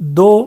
2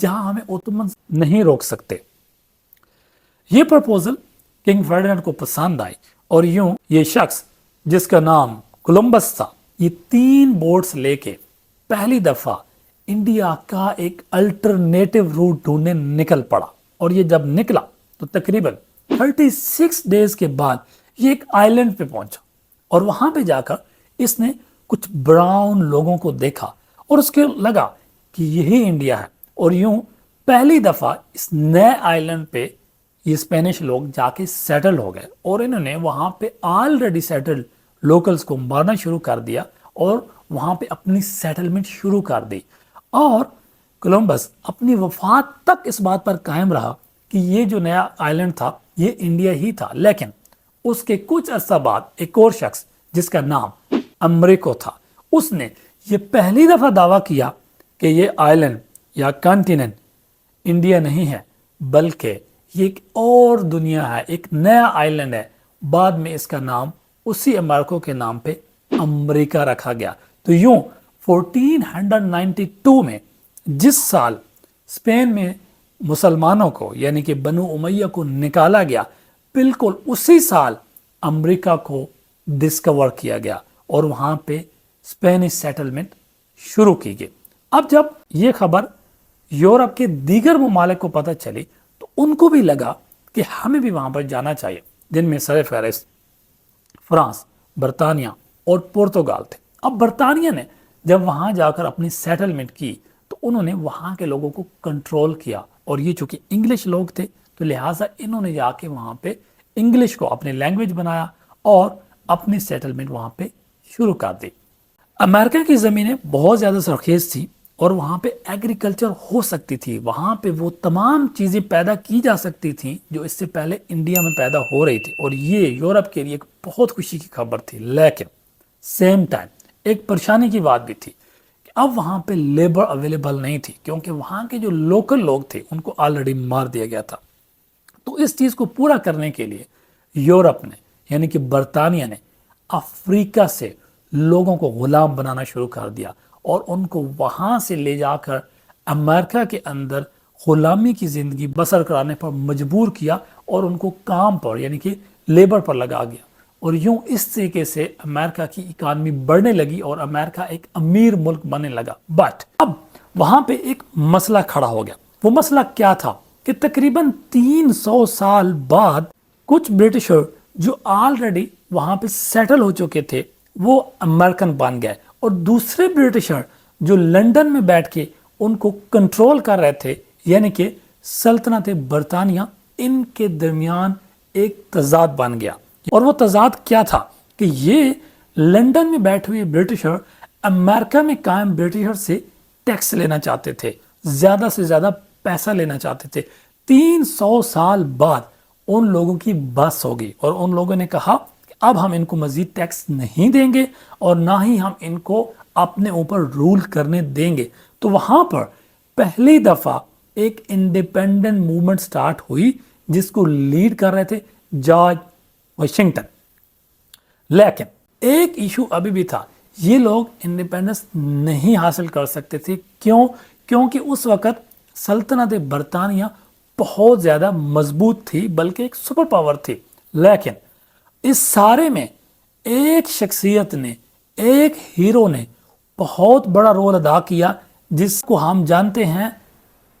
جہاں ہمیں اوٹومنز نہیں روک سکتے۔ یہ پرپوزل کنگ فرڈینڈ کو پسند آئی اور یوں یہ شخص جس کا نام کولمبس تھا، یہ 3 بوٹس لے کے پہلی دفعہ انڈیا کا ایک الٹرنیٹو روٹ ڈھونڈنے نکل پڑا، اور یہ جب نکلا تو تقریباً 36 ڈیز کے بعد یہ ایک آئلینڈ پہ پہنچا، اور وہاں پہ جا کر اس نے کچھ براؤن لوگوں کو دیکھا اور اس کے لگا کہ یہی انڈیا ہے، اور یوں پہلی دفعہ اس نئے آئلینڈ پہ یہ اسپینش لوگ جا کے سیٹل ہو گئے، اور انہوں نے وہاں پہ آلریڈی سیٹلڈ لوکلز کو مارنا شروع کر دیا اور وہاں پہ اپنی سیٹلمنٹ شروع کر دی۔ اور کولمبس اپنی وفات تک اس بات پر قائم رہا کہ یہ جو نیا آئلینڈ تھا یہ انڈیا ہی تھا، لیکن اس کے کچھ عرصہ بعد ایک اور شخص جس کا نام امریکو تھا، اس نے یہ پہلی دفعہ دعویٰ کیا کہ یہ آئلینڈ یا کانٹیننٹ انڈیا نہیں ہے، بلکہ یہ ایک اور دنیا ہے، ایک نیا آئلینڈ ہے۔ بعد میں اس کا نام اسی امریکو کے نام پہ امریکہ رکھا گیا۔ تو یوں 1492 میں جس سال اسپین میں مسلمانوں کو یعنی کہ بنو امیہ کو نکالا گیا، بالکل اسی سال امریکہ کو ڈسکور کیا گیا اور وہاں پہ اسپینش سیٹلمنٹ شروع کی گئی۔ اب جب یہ خبر یورپ کے دیگر ممالک کو پتہ چلی تو ان کو بھی لگا کہ ہمیں بھی وہاں پر جانا چاہیے، جن میں سر فہرست فرانس، برطانیہ اور پرتگال تھے۔ اب برطانیہ نے جب وہاں جا کر اپنی سیٹلمنٹ کی تو انہوں نے وہاں کے لوگوں کو کنٹرول کیا، اور یہ چونکہ انگلش لوگ تھے تو لہٰذا انہوں نے جا کے وہاں پہ انگلش کو اپنے لینگویج بنایا اور اپنی سیٹلمنٹ وہاں پہ شروع کر دی۔ امریکہ کی زمینیں بہت زیادہ سرخیز تھی اور وہاں پہ ایگریکلچر ہو سکتی تھی، وہاں پہ وہ تمام چیزیں پیدا کی جا سکتی تھیں جو اس سے پہلے انڈیا میں پیدا ہو رہی تھی، اور یہ یورپ کے لیے ایک بہت خوشی کی خبر تھی۔ لیکن سیم ٹائم ایک پریشانی کی بات بھی تھی کہ اب وہاں پہ لیبر اویلیبل نہیں تھی، کیونکہ وہاں کے جو لوکل لوگ تھے ان کو آلریڈی مار دیا گیا تھا۔ تو اس چیز کو پورا کرنے کے لیے یورپ نے یعنی کہ برطانیہ نے افریقہ سے لوگوں کو غلام بنانا شروع کر دیا اور ان کو وہاں سے لے جا کر امریکہ کے اندر غلامی کی زندگی بسر کرانے پر مجبور کیا اور ان کو کام پر یعنی کہ لیبر پر لگا گیا، اور یوں اس طریقے سے امریکہ کی اکانومی بڑھنے لگی اور امریکہ ایک امیر ملک بننے لگا۔ بٹ اب وہاں پہ ایک مسئلہ کھڑا ہو گیا۔ وہ مسئلہ کیا تھا کہ تقریباً 300 سال بعد کچھ برٹشر جو آلریڈی وہاں پہ سیٹل ہو چکے تھے وہ امریکن بن گئے، اور دوسرے برٹشر جو لنڈن میں بیٹھ کے ان کو کنٹرول کر رہے تھے یعنی کہ سلطنت برطانیہ، ان کے درمیان ایک تضاد بن گیا۔ اور وہ تضاد کیا تھا کہ یہ لنڈن میں بیٹھے ہوئے برٹشر امریکہ میں قائم برٹشر سے ٹیکس لینا چاہتے تھے، زیادہ سے زیادہ پیسہ لینا چاہتے تھے۔ 300 سال بعد ان لوگوں کی بس ہوگی اور ان لوگوں نے کہا کہ اب ہم ان کو مزید ٹیکس نہیں دیں گے اور نہ ہی ہم ان کو اپنے اوپر رول کرنے دیں گے۔ تو وہاں پر پہلی دفعہ ایک انڈیپینڈنٹ موومنٹ سٹارٹ ہوئی جس کو لیڈ کر رہے تھے جارج واشنگٹن۔ لیکن ایک ایشو ابھی بھی تھا، یہ لوگ انڈیپینڈنس نہیں حاصل کر سکتے تھے۔ کیوں؟ کیونکہ اس وقت سلطنت برطانیہ بہت زیادہ مضبوط تھی، بلکہ ایک سپر پاور تھی۔ لیکن اس سارے میں ایک شخصیت نے، ایک ہیرو نے بہت بڑا رول ادا کیا جس کو ہم جانتے ہیں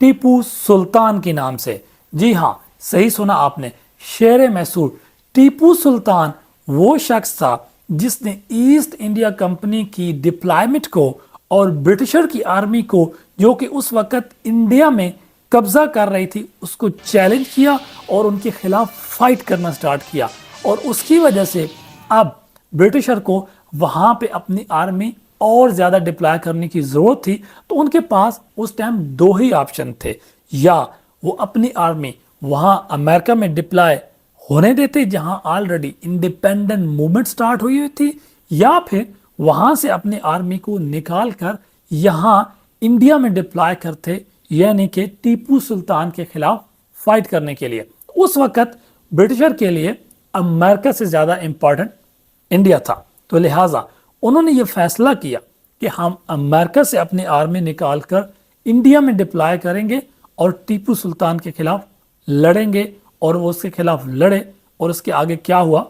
ٹیپو سلطان کے نام سے۔ جی ہاں، صحیح سنا آپ نے، شیر میسور۔ ٹیپو سلطان وہ شخص تھا جس نے ایسٹ انڈیا کمپنی کی ڈپلائمنٹ کو اور برٹشر کی آرمی کو جو کہ اس وقت انڈیا میں قبضہ کر رہی تھی اس کو چیلنج کیا اور ان کے خلاف فائٹ کرنا سٹارٹ کیا، اور اس کی وجہ سے اب برٹشر کو وہاں پہ اپنی آرمی اور زیادہ ڈپلائی کرنے کی ضرورت تھی۔ تو ان کے پاس اس ٹائم 2 ہی آپشن تھے، یا وہ اپنی آرمی وہاں امریکہ میں ڈپلائی ہونے دیتے جہاں آلریڈی انڈیپینڈنٹ موومنٹ سٹارٹ ہوئی ہوئی تھی، یا پھر وہاں سے اپنی آرمی کو نکال کر یہاں انڈیا میں ڈپلائی کرتے یعنی کہ ٹیپو سلطان کے خلاف فائٹ کرنے کے لیے۔ اس وقت برٹشر کے لیے امریکہ سے زیادہ امپورٹنٹ انڈیا تھا، تو لہٰذا انہوں نے یہ فیصلہ کیا کہ ہم امریکہ سے اپنی آرمی نکال کر انڈیا میں ڈپلائے کریں گے اور ٹیپو سلطان کے خلاف لڑیں گے، اور وہ اس کے خلاف لڑے، اور اس کے آگے کیا ہوا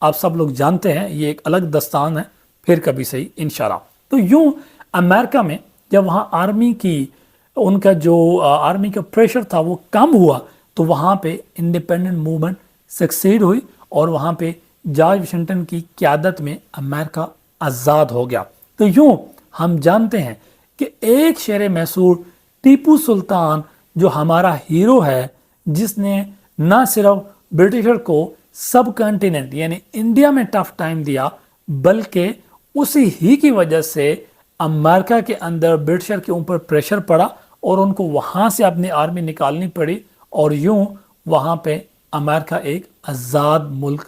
آپ سب لوگ جانتے ہیں، یہ ایک الگ داستان ہے، پھر کبھی صحیح انشاءاللہ۔ تو یوں امریکہ میں جب وہاں آرمی کی ان کا جو آرمی کا پریشر تھا وہ کم ہوا، تو وہاں پہ انڈیپینڈنٹ موومنٹ سکسیڈ ہوئی، اور وہاں پہ جارج واشنگٹن کی قیادت میں امریکہ آزاد ہو گیا۔ تو یوں ہم جانتے ہیں کہ ایک شعر محصور ٹیپو سلطان جو ہمارا ہیرو ہے، جس نے نہ صرف برٹشر کو سب کانٹیننٹ یعنی انڈیا میں ٹف ٹائم دیا، بلکہ اسی ہی کی وجہ سے امریکہ کے اندر برٹشر کے اوپر پریشر پڑا اور ان کو وہاں سے اپنی آرمی نکالنی پڑی، اور یوں وہاں پہ امریکہ ایک آزاد ملک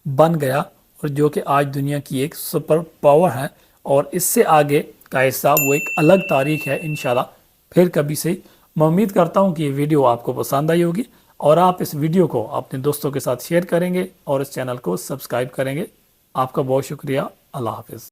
بن گیا، اور جو کہ آج دنیا کی ایک سپر پاور ہے، اور اس سے آگے کا حصہ وہ ایک الگ تاریخ ہے انشاءاللہ، پھر کبھی سے۔ میں امید کرتا ہوں کہ یہ ویڈیو آپ کو پسند آئی ہوگی، اور آپ اس ویڈیو کو اپنے دوستوں کے ساتھ شیئر کریں گے اور اس چینل کو سبسکرائب کریں گے۔ آپ کا بہت شکریہ، اللہ حافظ۔